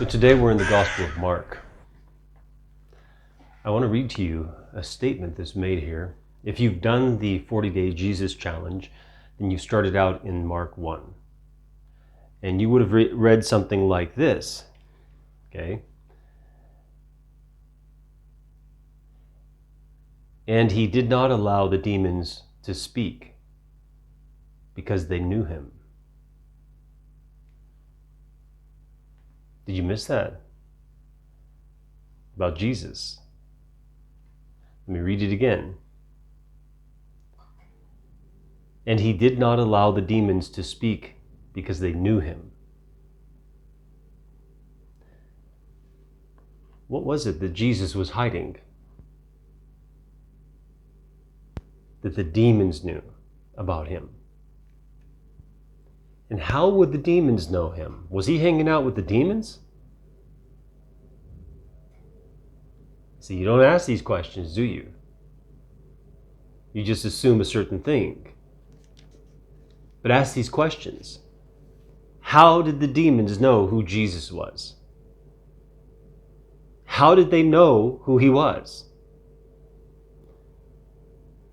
Today we're in the Gospel of Mark. I want to read to you a statement that's made here. If you've done the 40-day Jesus challenge, then you started out in Mark 1. And you would have read something like this, okay? And he did not allow the demons to speak because they knew him. Did you miss that? About Jesus. Let me read it again. And he did not allow the demons to speak because they knew him. What was it that Jesus was hiding? That the demons knew about him. And how would the demons know him? Was he hanging out with the demons? See, you don't ask these questions, do you? You just assume a certain thing. But ask these questions. How did the demons know who Jesus was? How did they know who he was?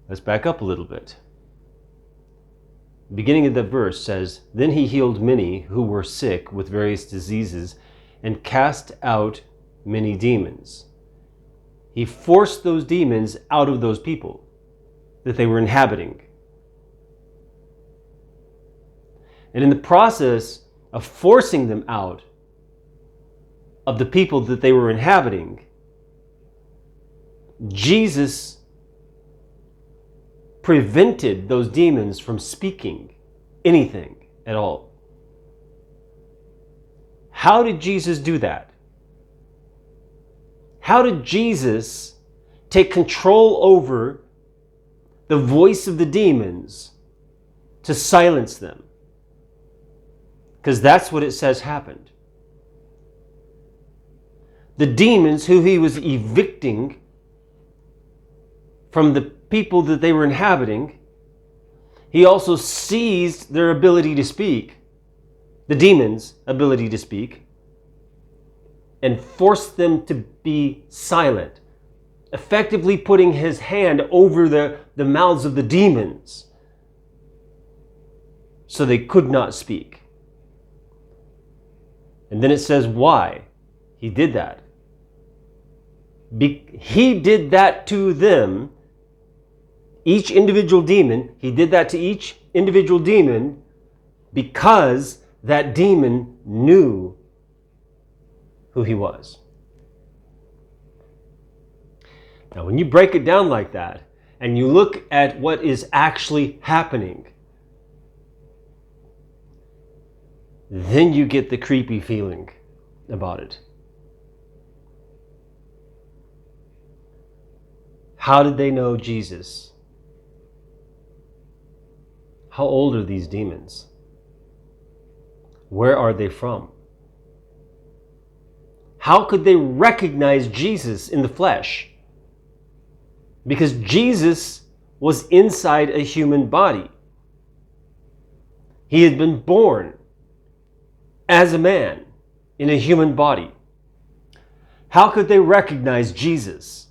Let's back up a little bit. The beginning of the verse says, Then he healed many who were sick with various diseases and cast out many demons. He forced those demons out of those people that they were inhabiting. And in the process of forcing them out of the people that they were inhabiting, Jesus prevented those demons from speaking anything at all. How did Jesus do that? How did Jesus take control over the voice of the demons to silence them? Because that's what it says happened. The demons who he was evicting from the people that they were inhabiting, he also seized their ability to speak, the demons' ability to speak, and forced them to be silent, effectively putting his hand over the mouths of the demons so they could not speak. And then it says why he did that. He did that to them. Each individual demon, he did that to each individual demon because that demon knew who he was. Now, when you break it down like that, and you look at what is actually happening, then you get the creepy feeling about it. How did they know Jesus? How old are these demons? Where are they from? How could they recognize Jesus in the flesh? Because Jesus was inside a human body. He had been born as a man in a human body. How could they recognize Jesus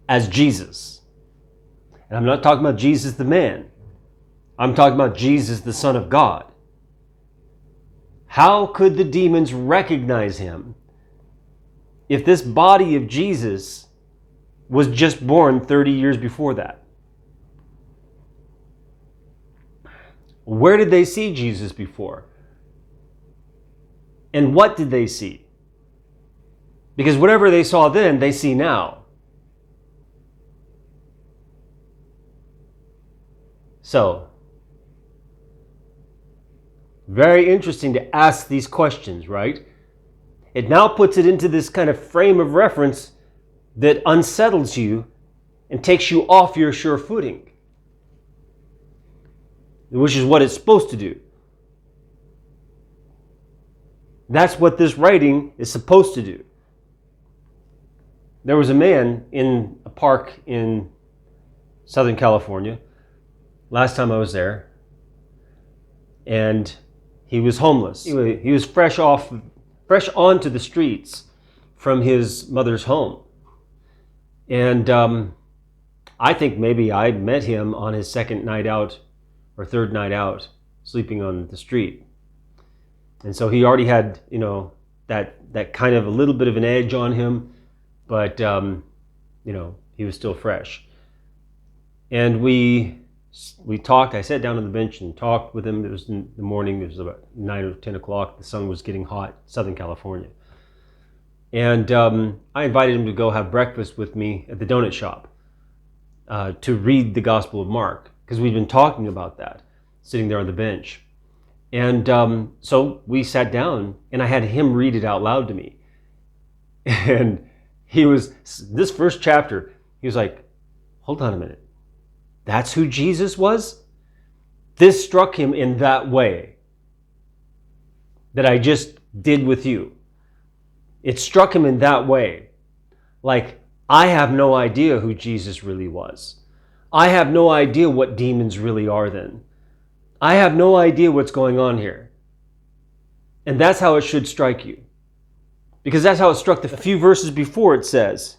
as Jesus? And I'm not talking about Jesus the man. I'm talking about Jesus the Son of God. How could the demons recognize him if this body of Jesus was just born 30 years before that? Where did they see Jesus before? And what did they see? Because whatever they saw then, they see now. So, very interesting to ask these questions, right? It now puts it into this kind of frame of reference that unsettles you and takes you off your sure footing, which is what it's supposed to do. That's what this writing is supposed to do. There was a man in a park in Southern California, last time I was there, and he was homeless. He was fresh off fresh onto the streets from his mother's home. And I think maybe I met him on his second night out or third night out, sleeping on the street. And so he already had, that kind of a little bit of an edge on him, but, he was still fresh. And we talked. I sat down on the bench and talked with him. It was in the morning. It was about 9 or 10 o'clock. The sun was getting hot, Southern California. And I invited him to go have breakfast with me at the donut shop to read the Gospel of Mark, because we'd been talking about that, sitting there on the bench. And so we sat down, and I had him read it out loud to me. And this first chapter, he was like, hold on a minute. That's who Jesus was? This struck him in that way that I just did with you. It struck him in that way. Like, I have no idea who Jesus really was. I have no idea what demons really are then. I have no idea what's going on here. And that's how it should strike you. Because that's how it struck the few verses before. It says,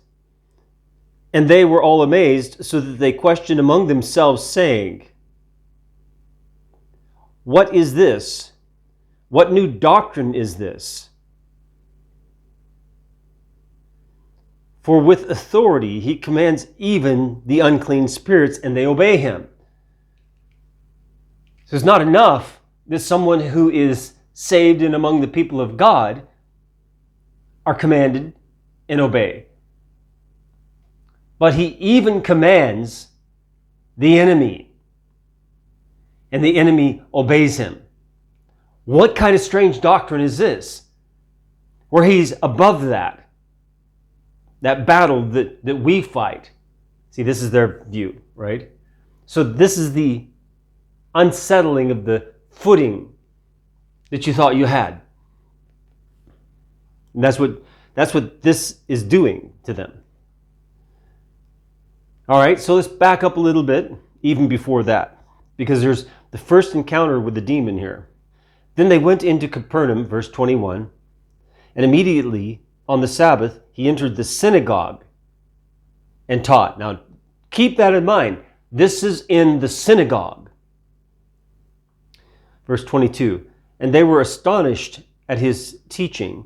and they were all amazed, so that they questioned among themselves, saying, what is this? What new doctrine is this? For with authority he commands even the unclean spirits, and they obey him. So it's not enough that someone who is saved and among the people of God are commanded and obey. But he even commands the enemy, and the enemy obeys him. What kind of strange doctrine is this? Where he's above that battle that we fight. See, this is their view, right? So this is the unsettling of the footing that you thought you had. And that's what this is doing to them. All right, so let's back up a little bit, even before that, because there's the first encounter with the demon here. Then they went into Capernaum, verse 21, and immediately on the Sabbath he entered the synagogue and taught. Now, keep that in mind. This is in the synagogue. Verse 22, and they were astonished at his teaching,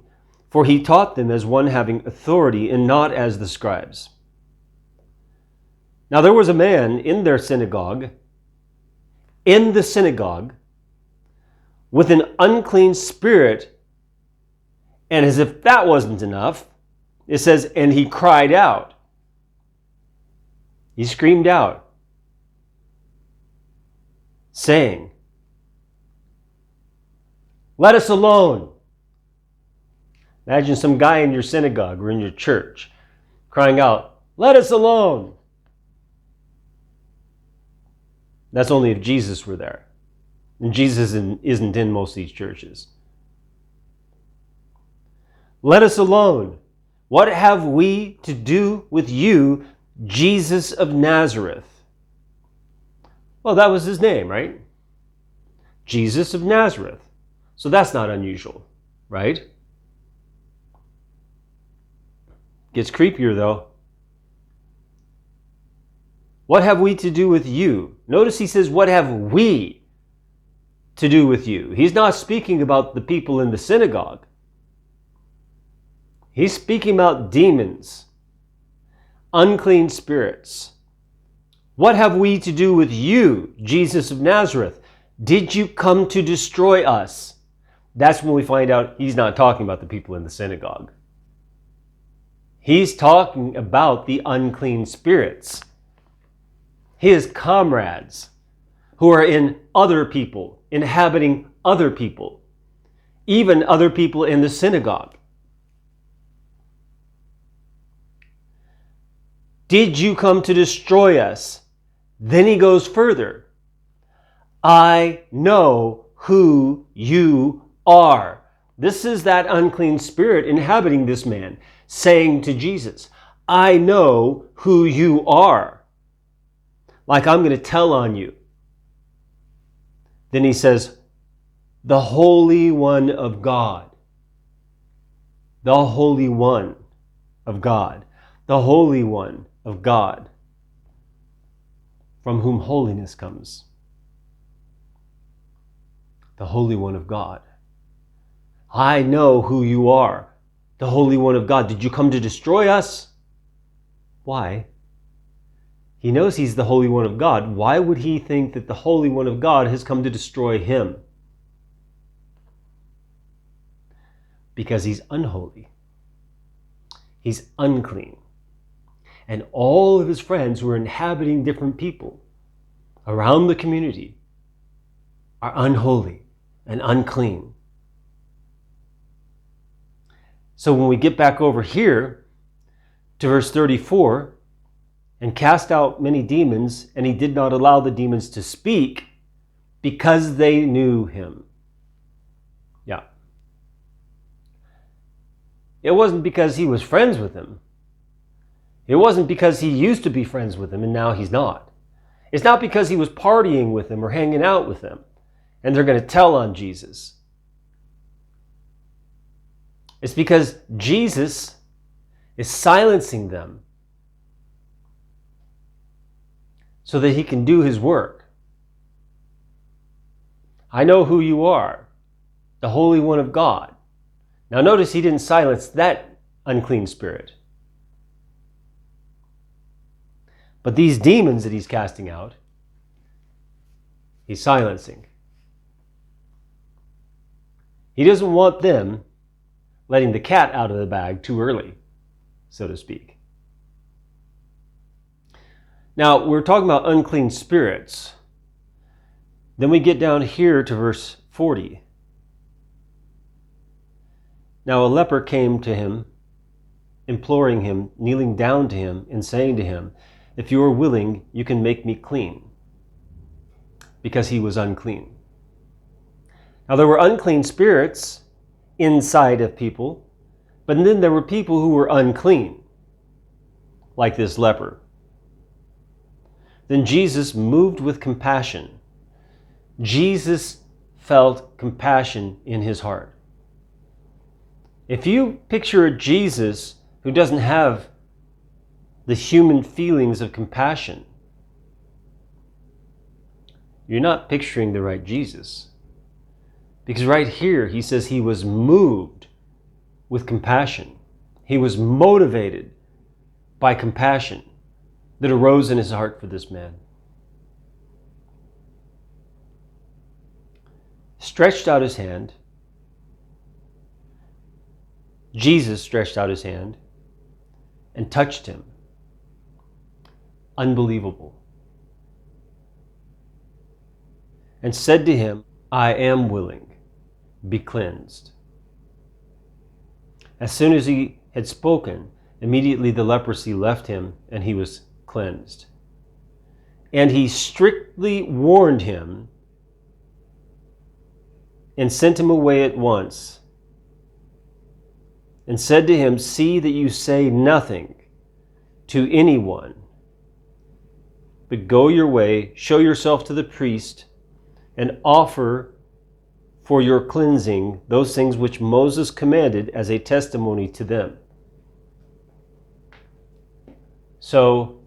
for he taught them as one having authority and not as the scribes. Now there was a man in the synagogue, with an unclean spirit, and as if that wasn't enough, it says, and he cried out. He screamed out, saying, let us alone. Imagine some guy in your synagogue or in your church crying out, let us alone. That's only if Jesus were there. And Jesus isn't in most of these churches. Let us alone. What have we to do with you, Jesus of Nazareth? Well, that was his name, right? Jesus of Nazareth. So that's not unusual, right? Gets creepier though. What have we to do with you? Notice he says, what have we to do with you? He's not speaking about the people in the synagogue. He's speaking about demons, unclean spirits. What have we to do with you, Jesus of Nazareth? Did you come to destroy us? That's when we find out he's not talking about the people in the synagogue. He's talking about the unclean spirits, his comrades who are in other people, inhabiting other people, even other people in the synagogue. Did you come to destroy us? Then he goes further. I know who you are. This is that unclean spirit inhabiting this man, saying to Jesus, I know who you are. Like I'm going to tell on you. Then he says, the Holy One of God. the Holy One of God, the Holy One of God, from whom holiness comes. The Holy One of God. I know who you are, the Holy One of God. Did you come to destroy us? Why? He knows he's the Holy One of God. Why would he think that the Holy One of God has come to destroy him? Because he's unholy. He's unclean. And all of his friends who are inhabiting different people around the community are unholy and unclean. So when we get back over here to verse 34, and cast out many demons, and he did not allow the demons to speak because they knew him. Yeah. It wasn't because he was friends with him. It wasn't because he used to be friends with him and now he's not. It's not because he was partying with them or hanging out with them and they're going to tell on Jesus. It's because Jesus is silencing them so that he can do his work. I know who you are, the Holy One of God. Now notice he didn't silence that unclean spirit. But these demons that he's casting out, he's silencing. He doesn't want them letting the cat out of the bag too early, so to speak. Now, we're talking about unclean spirits. Then we get down here to verse 40. Now a leper came to him, imploring him, kneeling down to him, and saying to him, "If you are willing, you can make me clean," because he was unclean. Now there were unclean spirits inside of people, but then there were people who were unclean, like this leper. Then Jesus, moved with compassion, Jesus felt compassion in his heart. If you picture a Jesus who doesn't have the human feelings of compassion, you're not picturing the right Jesus. Because right here he says he was moved with compassion. He was motivated by compassion that arose in his heart for this man. Stretched out his hand. Jesus stretched out his hand and touched him. Unbelievable. And said to him, "I am willing, be cleansed." As soon as he had spoken, immediately the leprosy left him and he was cleansed. And he strictly warned him and sent him away at once and said to him, "See that you say nothing to anyone, but go your way, show yourself to the priest, and offer for your cleansing those things which Moses commanded as a testimony to them." So,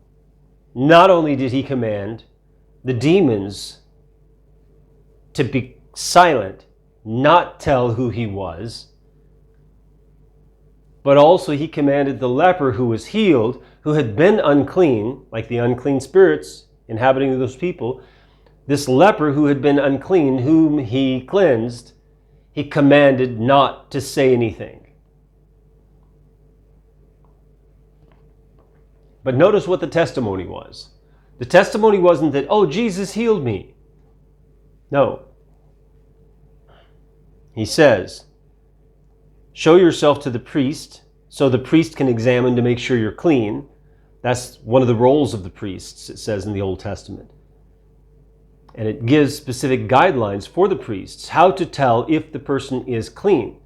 not only did he command the demons to be silent, not tell who he was, but also he commanded the leper who was healed, who had been unclean, like the unclean spirits inhabiting those people, this leper who had been unclean, whom he cleansed, he commanded not to say anything. But notice what the testimony was. The testimony wasn't that, "Oh, Jesus healed me." No. He says, "Show yourself to the priest," so the priest can examine to make sure you're clean. That's one of the roles of the priests, it says in the Old Testament. And it gives specific guidelines for the priests, how to tell if the person is clean.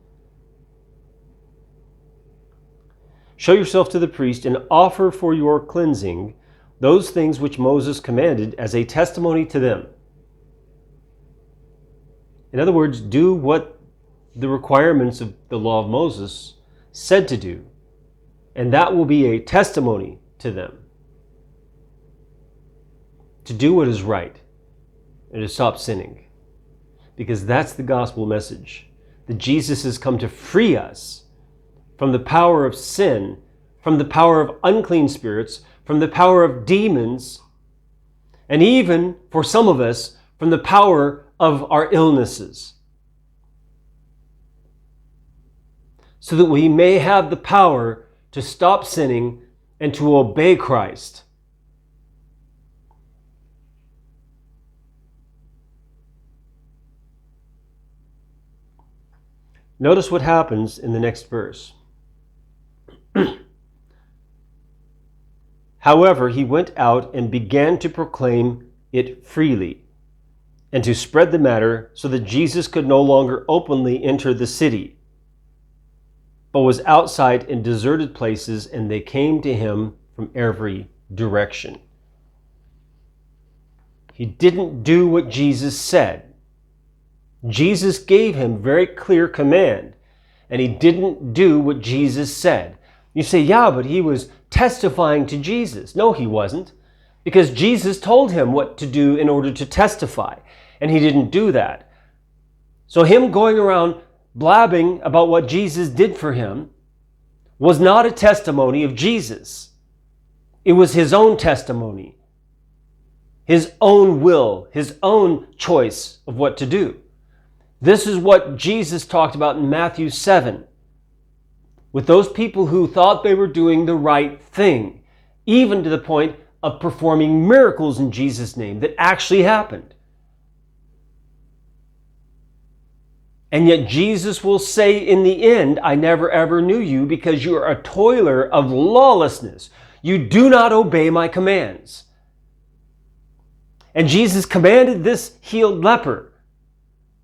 "Show yourself to the priest and offer for your cleansing those things which Moses commanded as a testimony to them." In other words, do what the requirements of the law of Moses said to do, and that will be a testimony to them. To do what is right and to stop sinning. Because that's the gospel message. That Jesus has come to free us from the power of sin, from the power of unclean spirits, from the power of demons, and even, for some of us, from the power of our illnesses. So that we may have the power to stop sinning and to obey Christ. Notice what happens in the next verse. However, he went out and began to proclaim it freely and to spread the matter so that Jesus could no longer openly enter the city, but was outside in deserted places, and they came to him from every direction. He didn't do what Jesus said. Jesus gave him very clear command, and he didn't do what Jesus said. You say, yeah, but he was testifying to Jesus. No, he wasn't, because Jesus told him what to do in order to testify, and he didn't do that. So him going around blabbing about what Jesus did for him was not a testimony of Jesus. It was his own testimony, his own will, his own choice of what to do. This is what Jesus talked about in Matthew 7 with those people who thought they were doing the right thing, even to the point of performing miracles in Jesus' name that actually happened. And yet Jesus will say in the end, I never ever knew you because you are a toiler of lawlessness. You do not obey my commands. And Jesus commanded this healed leper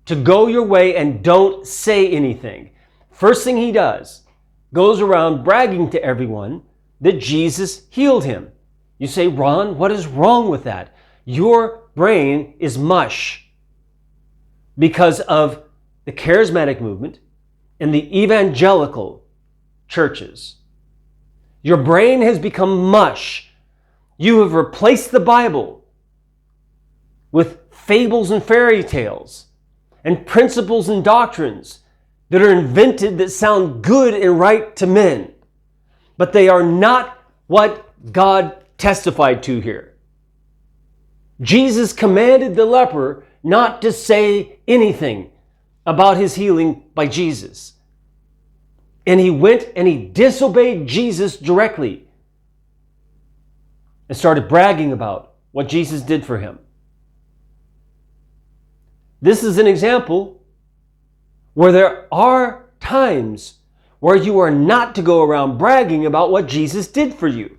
to go your way and don't say anything. First thing he does, goes around bragging to everyone that Jesus healed him. You say, Ron, what is wrong with that? Your brain is mush because of the charismatic movement and the evangelical churches. Your brain has become mush. You have replaced the Bible with fables and fairy tales and principles and doctrines that are invented that sound good and right to men, but they are not what God testified to here. Jesus commanded the leper not to say anything about his healing by Jesus. And he went and he disobeyed Jesus directly and started bragging about what Jesus did for him. This is an example where there are times where you are not to go around bragging about what Jesus did for you.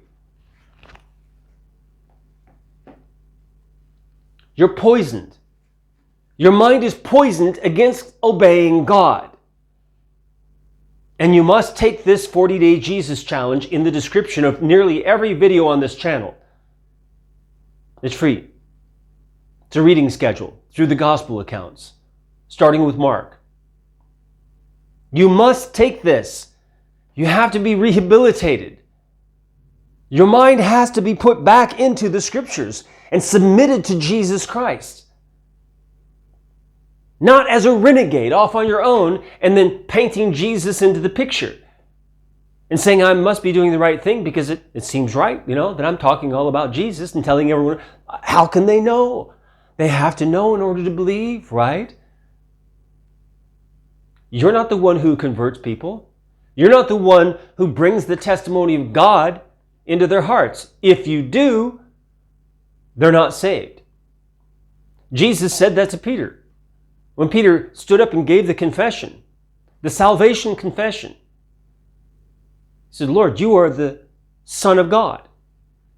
You're poisoned. Your mind is poisoned against obeying God. And you must take this 40-day Jesus challenge in the description of nearly every video on this channel. It's free. It's a reading schedule through the gospel accounts, starting with Mark. You must take this. You have to be rehabilitated. Your mind has to be put back into the scriptures and submitted to Jesus Christ. Not as a renegade off on your own and then painting Jesus into the picture and saying I must be doing the right thing because it seems right, that I'm talking all about Jesus and telling everyone. How can they know? They have to know in order to believe, right? You're not the one who converts people. You're not the one who brings the testimony of God into their hearts. If you do, they're not saved. Jesus said that to Peter. When Peter stood up and gave the confession, the salvation confession, he said, Lord, you are the Son of God.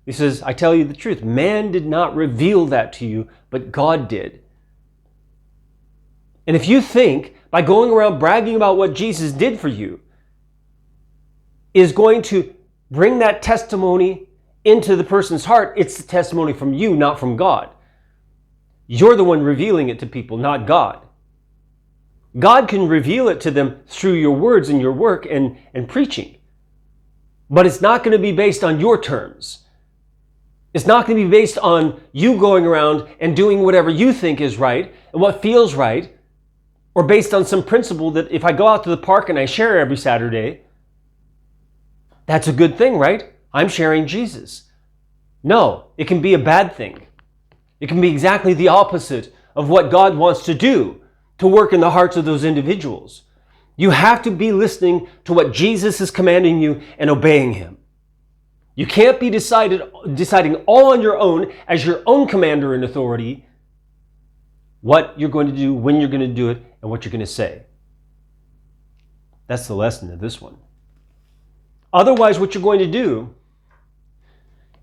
He says, I tell you the truth. Man did not reveal that to you, but God did. And if you think by going around bragging about what Jesus did for you is going to bring that testimony into the person's heart, it's the testimony from you, not from God. You're the one revealing it to people, not God. God can reveal it to them through your words and your work and preaching. But it's not going to be based on your terms. It's not going to be based on you going around and doing whatever you think is right and what feels right, or based on some principle that if I go out to the park and I share every Saturday, that's a good thing, right? I'm sharing Jesus. No, it can be a bad thing. It can be exactly the opposite of what God wants to do to work in the hearts of those individuals. You have to be listening to what Jesus is commanding you and obeying Him. You can't be deciding all on your own as your own commander and authority what you're going to do, when you're going to do it, and what you're going to say. That's the lesson of this one. Otherwise, what you're going to do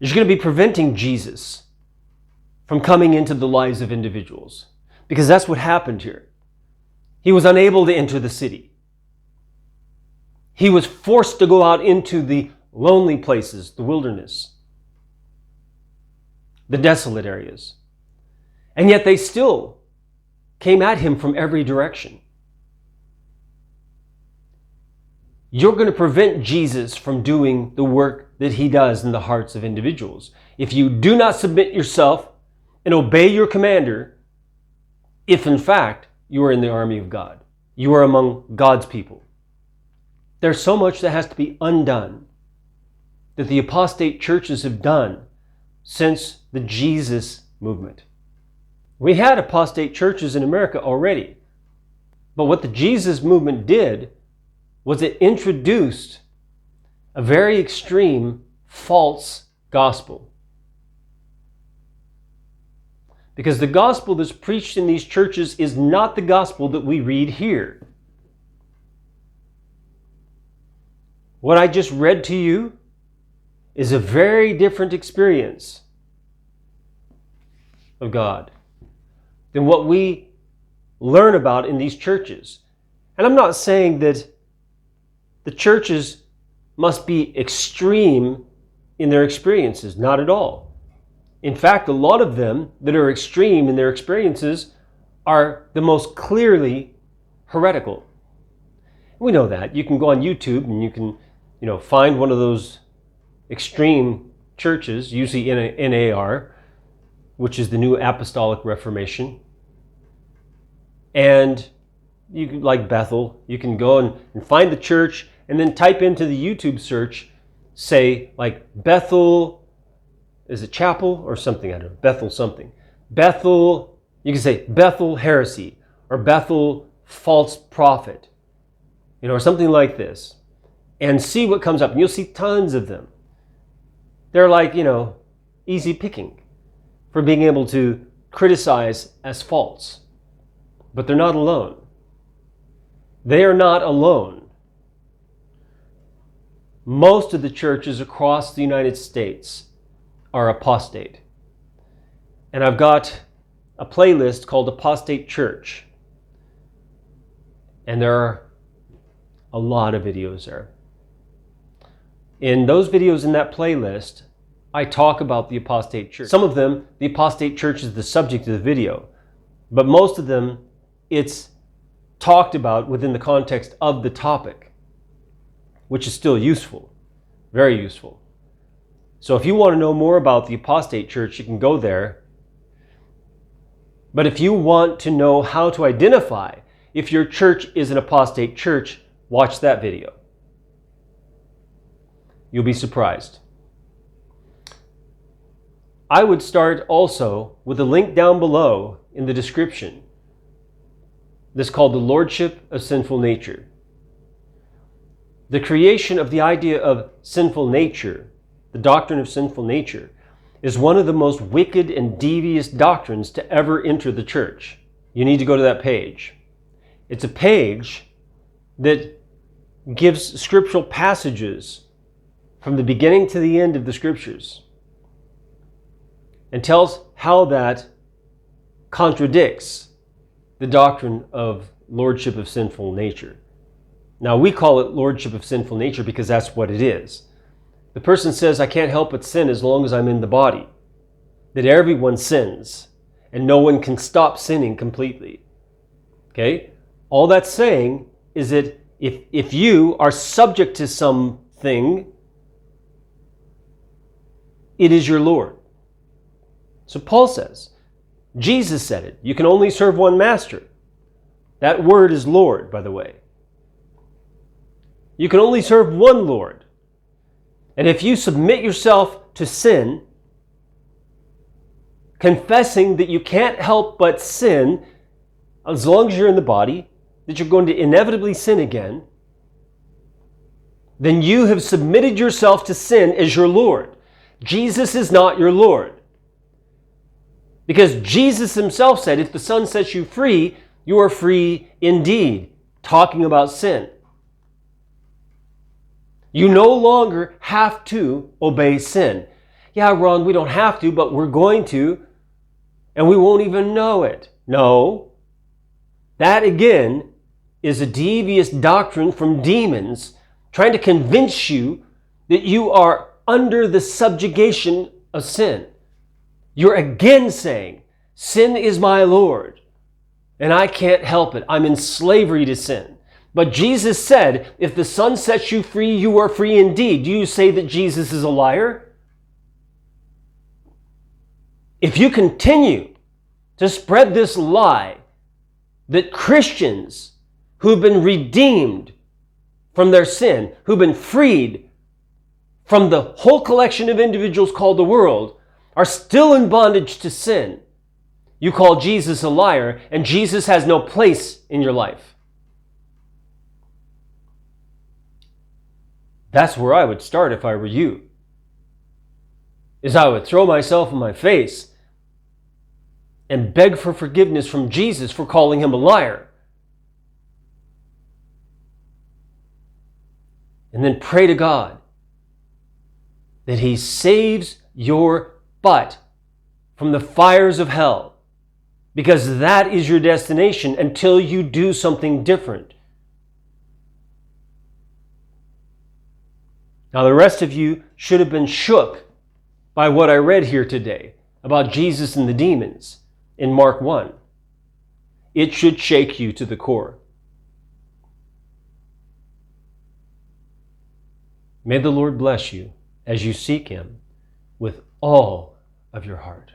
is you're going to be preventing Jesus from coming into the lives of individuals. Because that's what happened here. He was unable to enter the city. He was forced to go out into the lonely places, the wilderness, the desolate areas. And yet they still came at him from every direction. You're going to prevent Jesus from doing the work that He does in the hearts of individuals. If you do not submit yourself and obey your commander, if in fact you are in the army of God, you are among God's people. There's so much that has to be undone that the apostate churches have done since the Jesus movement. We had apostate churches in America already, but what the Jesus movement did was it introduced a very extreme false gospel. Because the gospel that's preached in these churches is not the gospel that we read here. What I just read to you is a very different experience of God than what we learn about in these churches. And I'm not saying that the churches must be extreme in their experiences, not at all. In fact, a lot of them that are extreme in their experiences are the most clearly heretical. We know that. You can go on YouTube and you can, find one of those extreme churches, usually NAR, which is the New Apostolic Reformation. And you can, like Bethel, you can go and find the church and then type into the YouTube search, say like Bethel, is it chapel or something? I don't know, Bethel something. Bethel, you can say Bethel heresy or Bethel false prophet, or something like this. And see what comes up. And you'll see tons of them. They're like, easy picking for being able to criticize as false. But they're not alone. They are not alone. Most of the churches across the United States are apostate. And I've got a playlist called Apostate Church. And there are a lot of videos there. In those videos in that playlist, I talk about the apostate church. Some of them, the apostate church is the subject of the video. But most of them, it's talked about within the context of the topic, which is still useful, very useful. So if you want to know more about the apostate church, you can go there. But if you want to know how to identify if your church is an apostate church, watch that video. You'll be surprised. I would start also with a link down below in the description. This is called the Lordship of Sinful Nature. The creation of the idea of sinful nature, the doctrine of sinful nature, is one of the most wicked and devious doctrines to ever enter the church. You need to go to that page. It's a page that gives scriptural passages from the beginning to the end of the scriptures and tells how that contradicts the doctrine of lordship of sinful nature. Now, we call it lordship of sinful nature because that's what it is. The person says, I can't help but sin as long as I'm in the body. That everyone sins and no one can stop sinning completely. Okay? All that's saying is that if you are subject to something, it is your Lord. So Paul says, Jesus said it, you can only serve one master. That word is Lord, by the way. You can only serve one Lord. And if you submit yourself to sin, confessing that you can't help but sin, as long as you're in the body, that you're going to inevitably sin again, then you have submitted yourself to sin as your Lord. Jesus is not your Lord. Because Jesus himself said, if the Son sets you free, you are free indeed. Talking about sin. You no longer have to obey sin. Yeah, Ron, we don't have to, but we're going to, and we won't even know it. No. That again is a devious doctrine from demons trying to convince you that you are under the subjugation of sin. You're again saying, sin is my Lord, and I can't help it. I'm in slavery to sin. But Jesus said, if the Son sets you free, you are free indeed. Do you say that Jesus is a liar? If you continue to spread this lie that Christians who've been redeemed from their sin, who've been freed from the whole collection of individuals called the world, are still in bondage to sin, you call Jesus a liar, and Jesus has no place in your life. That's where I would start if I were you. Is I would throw myself on my face and beg for forgiveness from Jesus for calling him a liar. And then pray to God that he saves your butt from the fires of hell, because that is your destination until you do something different. Now, the rest of you should have been shook by what I read here today about Jesus and the demons in Mark 1. It should shake you to the core. May the Lord bless you as you seek him with all of your heart.